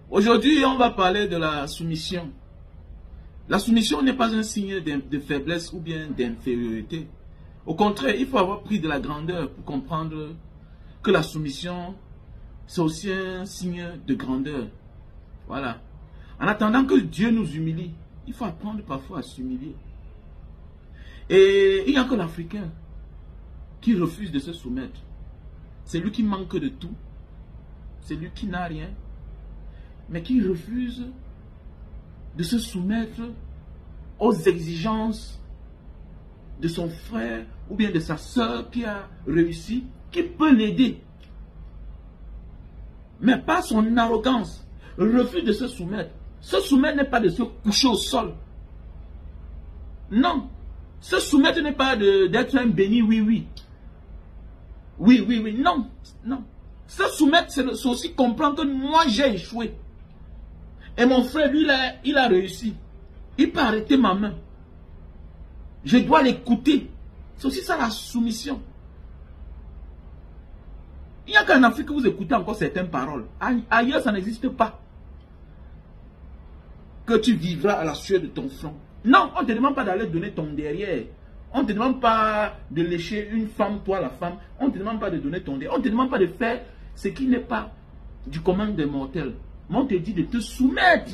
Aujourd'hui, on va parler de la soumission. La soumission n'est pas un signe de faiblesse ou bien d'infériorité. Au contraire, il faut avoir pris de la grandeur pour comprendre que la soumission, c'est aussi un signe de grandeur. Voilà. En attendant que Dieu nous humilie, il faut apprendre parfois à s'humilier. Et il n'y a que l'Africain qui refuse de se soumettre. C'est lui qui manque de tout. C'est lui qui n'a rien. Mais qui refuse de se soumettre aux exigences de son frère ou bien de sa soeur qui a réussi, qui peut l'aider. Mais pas son arrogance. Refuse de se soumettre. Se soumettre n'est pas de se coucher au sol. Non. Se soumettre n'est pas d'être un béni, oui, oui. Oui, oui, oui. Non, non. Se soumettre, c'est aussi comprendre que moi, j'ai échoué. Et mon frère, lui, il a réussi. Il peut arrêter ma main. Je dois l'écouter. C'est aussi ça la soumission. Il n'y a qu'en Afrique que vous écoutez encore certaines paroles. Ailleurs, ça n'existe pas. Que tu vivras à la sueur de ton front. Non, on ne te demande pas d'aller donner ton derrière. On ne te demande pas de lécher une femme, toi la femme. On ne te demande pas de donner ton derrière. On ne te demande pas de faire ce qui n'est pas du commun des mortels. Mais on te dit de te soumettre.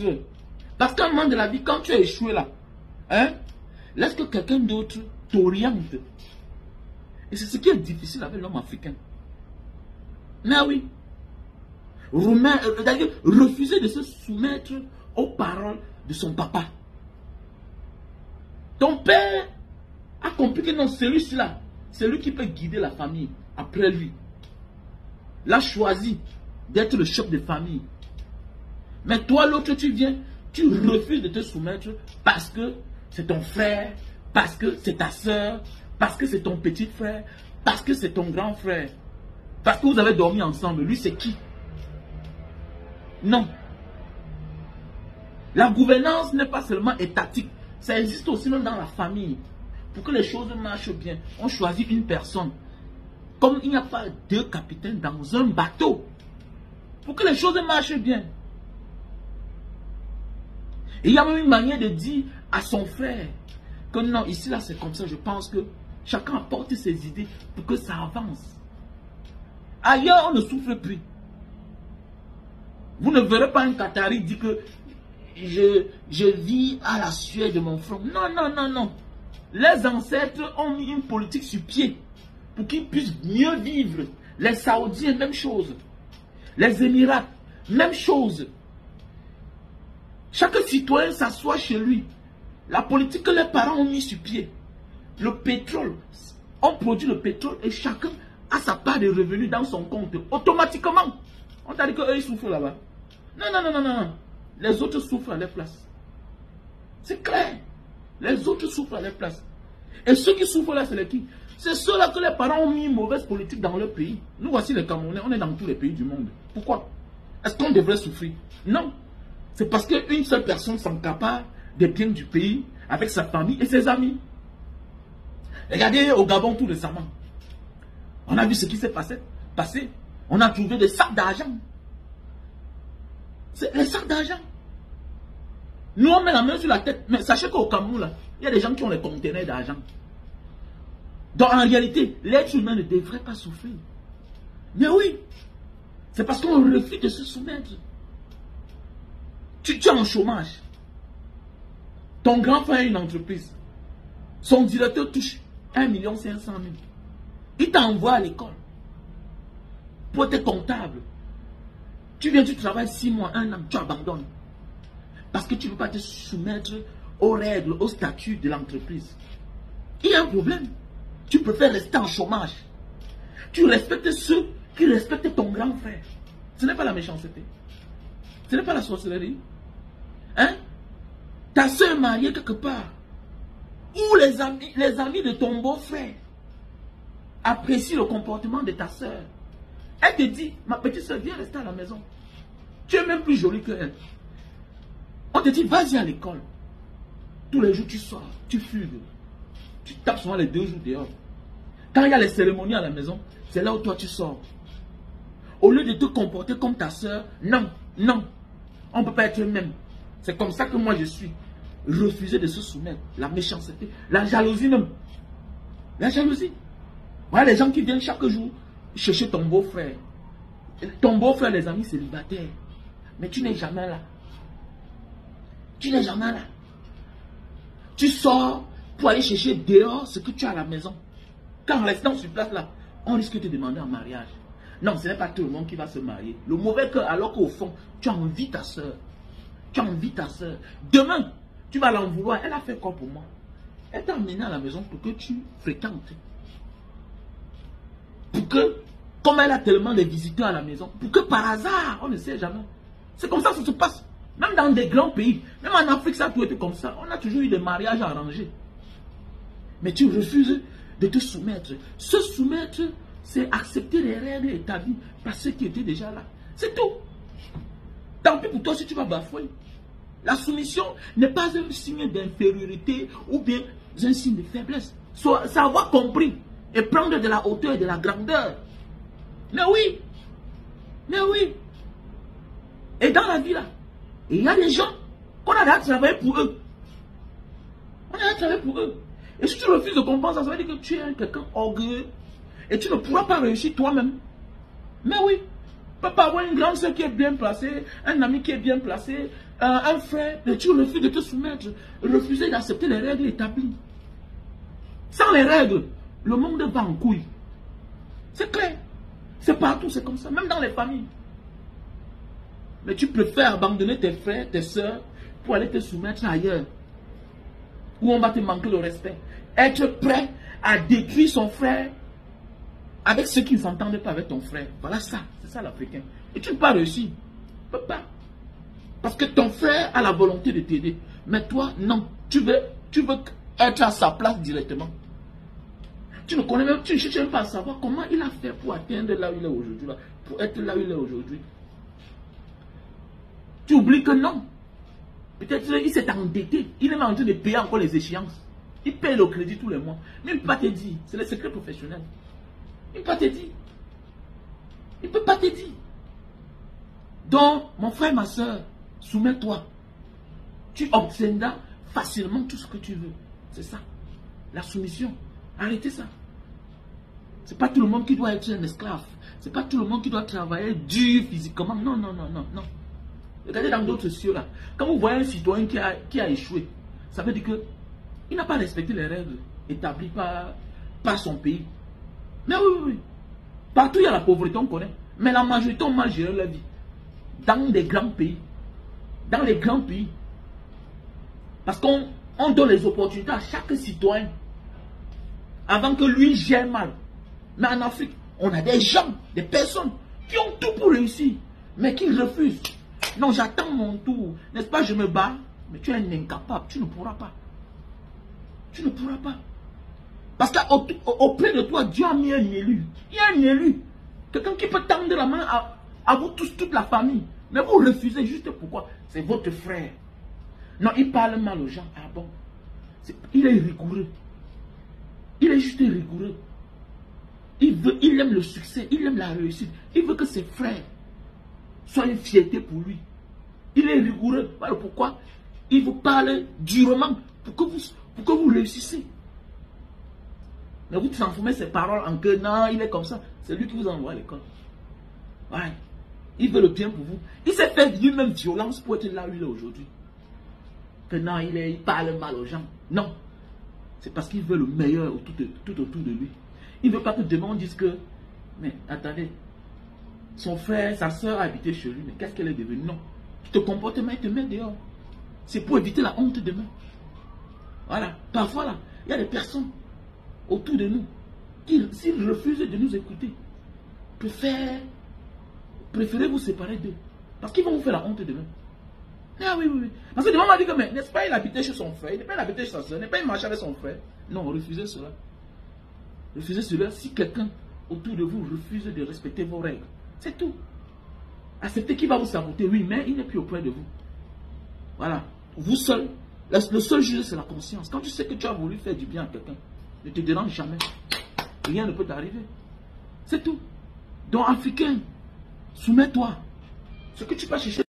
Parce qu'à un moment de la vie, quand tu as échoué là, hein, laisse que quelqu'un d'autre t'oriente. Et c'est ce qui est difficile avec l'homme africain. Mais oui. D'ailleurs, refuser de se soumettre aux paroles de son papa. Ton père a compris que non, celui-là, c'est lui qui peut guider la famille après lui. Il a choisi d'être le chef de famille. Mais toi, l'autre, tu viens, tu refuses de te soumettre parce que c'est ton frère, parce que c'est ta soeur, parce que c'est ton petit frère, parce que c'est ton grand frère, parce que vous avez dormi ensemble. Lui, c'est qui? Non. La gouvernance n'est pas seulement étatique, ça existe aussi même dans la famille. Pour que les choses marchent bien, on choisit une personne. Comme il n'y a pas deux capitaines dans un bateau. Pour que les choses marchent bien. Et il y a même une manière de dire à son frère que non, ici là c'est comme ça, je pense que chacun apporte ses idées pour que ça avance. Ailleurs, on ne souffre plus. Vous ne verrez pas un Qatari dire que je vis à la sueur de mon front. Non, non, non, non. Les ancêtres ont mis une politique sur pied pour qu'ils puissent mieux vivre. Les Saoudiens, même chose. Les Émirats, même chose. Chaque citoyen s'assoit chez lui. La politique que les parents ont mis sur pied. Le pétrole. On produit le pétrole et chacun a sa part de revenus dans son compte. Automatiquement. On t'a dit qu'eux, ils souffrent là-bas. Non, non, non, non, non. Les autres souffrent à leur place. C'est clair. Les autres souffrent à leur place. Et ceux qui souffrent là, c'est les qui? C'est ceux-là que les parents ont mis une mauvaise politique dans leur pays. Nous voici les Camerounais, on est dans tous les pays du monde. Pourquoi? Est-ce qu'on devrait souffrir? Non. C'est parce qu'une seule personne s'encapare des biens du pays avec sa famille et ses amis. Regardez au Gabon tout récemment. On a vu ce qui s'est passé. On a trouvé des sacs d'argent. C'est les sacs d'argent. Nous, on met la main sur la tête. Mais sachez qu'au Cameroun, là, il y a des gens qui ont les conteneurs d'argent. Donc, en réalité, l'être humain ne devrait pas souffrir. Mais oui, c'est parce qu'on refuse de se soumettre. Tu es en chômage. Ton grand frère a une entreprise. Son directeur touche 1 500 000. Il t'envoie à l'école pour être comptable. Tu viens, tu travailles 6 mois, 1 an, tu abandonnes. Parce que tu ne veux pas te soumettre aux règles, aux statuts de l'entreprise. Il y a un problème. Tu préfères rester en chômage. Tu respectes ceux qui respectent ton grand frère. Ce n'est pas la méchanceté. Ce n'est pas la sorcellerie. Hein? Ta soeur est mariée quelque part. Ou les amis de ton beau-frère apprécient le comportement de ta soeur. Elle te dit, ma petite soeur, viens rester à la maison. Tu es même plus jolie qu'elle. On te dit, vas-y à l'école. Tous les jours, tu sors, tu fugues. Tu tapes souvent les 2 jours dehors. Quand il y a les cérémonies à la maison, c'est là où toi tu sors. Au lieu de te comporter comme ta soeur, non, non. On ne peut pas être même. C'est comme ça que moi je suis. Refuser de se soumettre. La méchanceté, la jalousie même. La jalousie. Voilà les gens qui viennent chaque jour chercher ton beau-frère. Ton beau-frère, les amis célibataires. Mais tu n'es jamais là. Tu n'es jamais là. Tu sors pour aller chercher dehors ce que tu as à la maison. Quand en restant sur place là, on risque de te demander en mariage. Non, ce n'est pas tout le monde qui va se marier. Le mauvais cœur, alors qu'au fond, tu as envie ta soeur. Tu as envie ta soeur. Demain, tu vas l'en vouloir. Elle a fait quoi pour moi? Elle t'a emmené à la maison pour que tu fréquentes. Pour que, comme elle a tellement de visiteurs à la maison, pour que par hasard, on ne sait jamais. C'est comme ça que ça se passe. Même dans des grands pays, même en Afrique, ça a toujours été comme ça. On a toujours eu des mariages arrangés. Mais tu refuses de te soumettre. Se soumettre, c'est accepter les règles établies par ceux qui étaient déjà là. C'est tout. Tant pis pour toi si tu vas bafouer. La soumission n'est pas un signe d'infériorité ou bien un signe de faiblesse. Savoir compris et prendre de la hauteur et de la grandeur. Mais oui. Mais oui. Et dans la vie là, il y a des gens qu'on a déjà travaillé pour eux. On a déjà travaillé pour eux. Et si tu refuses de comprendre ça, ça veut dire que tu es quelqu'un orgueilleux. Et tu ne pourras pas réussir toi-même. Mais oui. Tu peux pas avoir une grande soeur qui est bien placée, un ami qui est bien placé, un frère. Mais tu refuses de te soumettre. Refuser d'accepter les règles établies. Sans les règles, le monde va en couille. C'est clair. C'est partout, c'est comme ça. Même dans les familles. Mais tu préfères abandonner tes frères, tes soeurs, pour aller te soumettre ailleurs. Où on va te manquer le respect. Être prêt à détruire son frère avec ceux qui ne s'entendent pas avec ton frère. Voilà ça. C'est ça l'Africain. Et tu ne peux pas réussir. Tu ne peux pas. Parce que ton frère a la volonté de t'aider. Mais toi, non. Tu veux être à sa place directement. Tu ne connais même, tu ne cherches même pas à savoir comment il a fait pour atteindre là où il est aujourd'hui. Pour être là où il est aujourd'hui. Tu oublies que non. Peut-être qu'il s'est endetté. Il est en train de payer encore les échéances. Il paye le crédit tous les mois. Mais il ne peut pas te dire. C'est le secret professionnel. Il ne peut pas te dire. Il ne peut pas te dire. Donc, mon frère, ma soeur, soumets-toi. Tu obtiendras facilement tout ce que tu veux. C'est ça. La soumission. Arrêtez ça. Ce n'est pas tout le monde qui doit être un esclave. Ce n'est pas tout le monde qui doit travailler dur physiquement. Non, non, non, non, non. Regardez dans d'autres cieux là. Quand vous voyez un citoyen qui a échoué, ça veut dire qu'il n'a pas respecté les règles établies par son pays. Mais oui, oui, oui. Partout il y a la pauvreté, on connaît. Mais la majorité ont mal géré leur vie. Dans des grands pays. Dans les grands pays. Parce qu'on donne les opportunités à chaque citoyen. Avant que lui gère mal. Mais en Afrique, on a des gens, des personnes qui ont tout pour réussir. Mais qui refusent. Non, j'attends mon tour. N'est-ce pas, je me bats. Mais tu es un incapable. Tu ne pourras pas. Tu ne pourras pas. Parce qu'auprès de toi, Dieu a mis un élu. Il y a un élu. Quelqu'un qui peut tendre la main à vous tous, toute la famille. Mais vous refusez juste pourquoi? C'est votre frère. Non, il parle mal aux gens. Ah bon? Il est rigoureux. Il est juste rigoureux. Il aime le succès. Il aime la réussite. Il veut que ses frères soient une fierté pour lui. Il est rigoureux. Voilà pourquoi il vous parle durement pour que vous réussissez. Mais vous transformez ces paroles en que non, il est comme ça. C'est lui qui vous envoie à l'école. Ouais. Il veut le bien pour vous. Il s'est fait lui-même violence pour être là où il est aujourd'hui. Que non, il parle mal aux gens. Non. C'est parce qu'il veut le meilleur tout autour de lui. Il ne veut pas que demain on dise que, mais attendez, son frère, sa soeur a habité chez lui, mais qu'est-ce qu'elle est devenue? Non. Tu te comportes mal, il te met dehors. C'est pour éviter la honte demain. Voilà. Parfois là, il y a des personnes autour de nous qui, s'ils refusent de nous écouter, préférez vous séparer d'eux. Parce qu'ils vont vous faire la honte demain. Ah oui, oui, oui. Parce que demain on m'a dit que, mais n'est-ce pas, il habitait chez son frère, il n'est pas habité chez sa soeur, il n'est pas marché avec son frère. Non, refusez cela. Refusez cela si quelqu'un autour de vous refuse de respecter vos règles. C'est tout. Acceptez qu'il va vous saboter, oui, mais il n'est plus auprès de vous. Voilà. Vous seul, le seul juge, c'est la conscience. Quand tu sais que tu as voulu faire du bien à quelqu'un, ne te dérange jamais. Rien ne peut t'arriver. C'est tout. Donc, Africain, soumets-toi. Ce que tu vas chercher.